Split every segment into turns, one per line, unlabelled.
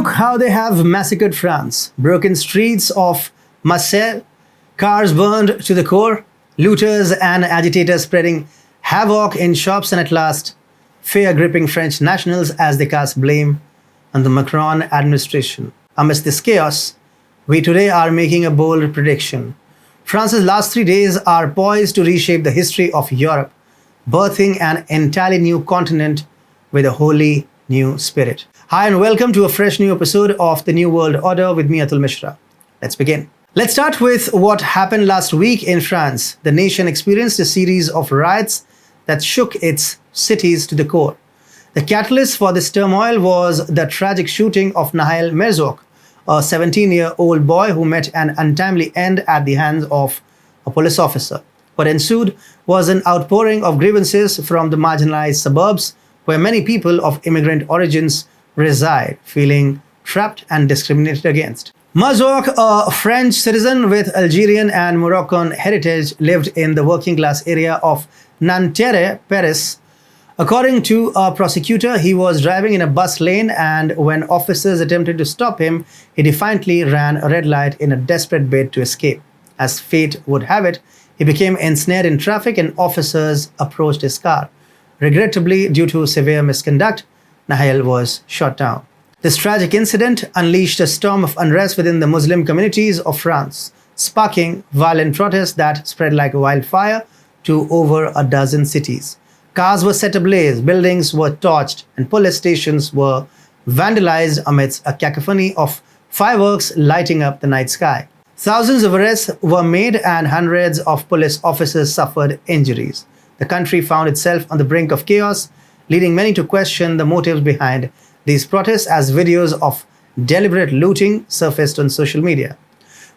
Look how they have massacred France. Broken streets of Marseille, cars burned to the core, looters and agitators spreading havoc in shops, and at last, fear gripping French nationals as they cast blame on the Macron administration. Amidst this chaos, we today are making a bold prediction. France's last 3 days are poised to reshape the history of Europe, birthing an entirely new continent with a wholly new spirit. Hi and welcome to a fresh new episode of The New World Order with me, Atul Mishra. Let's begin. Let's start with what happened last week in France. The nation experienced a series of riots that shook its cities to the core. The catalyst for this turmoil was the tragic shooting of Nahel Merzouk, a 17-year-old boy who met an untimely end at the hands of a police officer. What ensued was an outpouring of grievances from the marginalized suburbs where many people of immigrant origins reside, feeling trapped and discriminated against. Merzouk, a French citizen with Algerian and Moroccan heritage, lived in the working-class area of Nanterre, Paris. According to a prosecutor, he was driving in a bus lane, and when officers attempted to stop him, he defiantly ran a red light in a desperate bid to escape. As fate would have it, he became ensnared in traffic and officers approached his car. Regrettably, due to severe misconduct, Nahel was shot down. This tragic incident unleashed a storm of unrest within the Muslim communities of France, sparking violent protests that spread like wildfire to over a dozen cities. Cars were set ablaze, buildings were torched, and police stations were vandalized amidst a cacophony of fireworks lighting up the night sky. Thousands of arrests were made and hundreds of police officers suffered injuries. The country found itself on the brink of chaos, leading many to question the motives behind these protests as videos of deliberate looting surfaced on social media.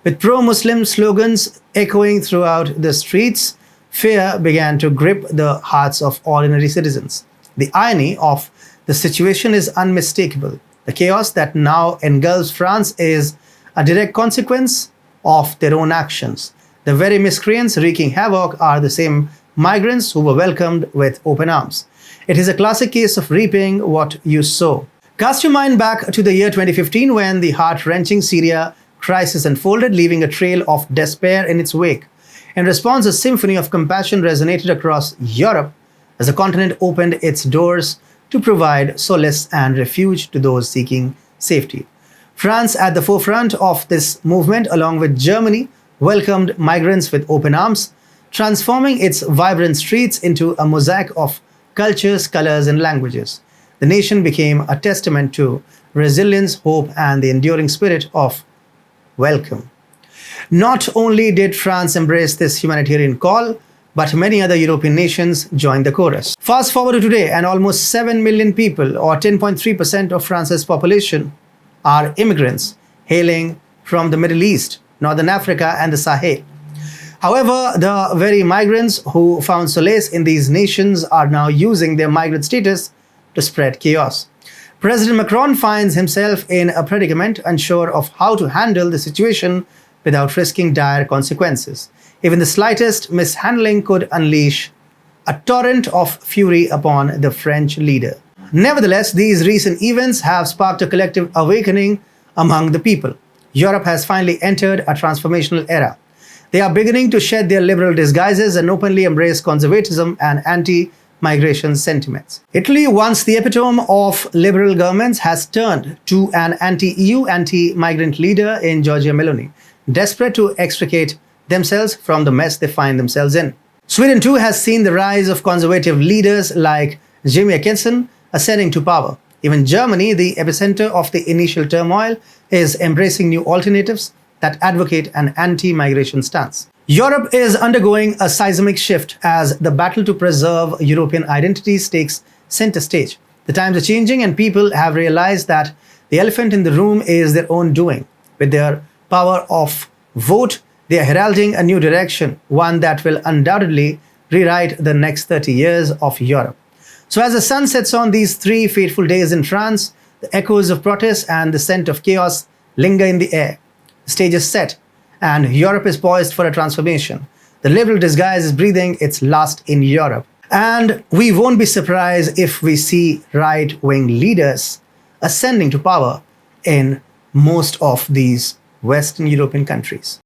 With pro-Muslim slogans echoing throughout the streets, fear began to grip the hearts of ordinary citizens. The irony of the situation is unmistakable. The chaos that now engulfs France is a direct consequence of their own actions. The very miscreants wreaking havoc are the same migrants who were welcomed with open arms. It is a classic case of reaping what you sow. Cast your mind back to the year 2015 when the heart-wrenching Syria crisis unfolded, leaving a trail of despair in its wake. In response, a symphony of compassion resonated across Europe as the continent opened its doors to provide solace and refuge to those seeking safety. France, at the forefront of this movement, along with Germany, welcomed migrants with open arms, transforming its vibrant streets into a mosaic of cultures, colors, and languages. The nation became a testament to resilience, hope, and the enduring spirit of welcome. Not only did France embrace this humanitarian call, but many other European nations joined the chorus. Fast forward to today, and almost 7 million people, or 10.3% of France's population, are immigrants hailing from the Middle East, Northern Africa, and the Sahel. However, the very migrants who found solace in these nations are now using their migrant status to spread chaos. President Macron finds himself in a predicament, unsure of how to handle the situation without risking dire consequences. Even the slightest mishandling could unleash a torrent of fury upon the French leader. Nevertheless, these recent events have sparked a collective awakening among the people. Europe has finally entered a transformational era. They are beginning to shed their liberal disguises and openly embrace conservatism and anti-migration sentiments. Italy, once the epitome of liberal governments, has turned to an anti-EU, anti-migrant leader in Giorgia Meloni, desperate to extricate themselves from the mess they find themselves in. Sweden too has seen the rise of conservative leaders like Geopolitics ascending to power. Even Germany, the epicenter of the initial turmoil, is embracing new alternatives that advocate an anti-migration stance. Europe is undergoing a seismic shift as the battle to preserve European identities takes center stage. The times are changing and people have realized that the elephant in the room is their own doing. With their power of vote, they are heralding a new direction, one that will undoubtedly rewrite the next 30 years of Europe. So as the sun sets on these 3 fateful days in France, the echoes of protest and the scent of chaos linger in the air. The stage is set, and Europe is poised for a transformation. The liberal disguise is breathing its last in Europe. And we won't be surprised if we see right-wing leaders ascending to power in most of these Western European countries.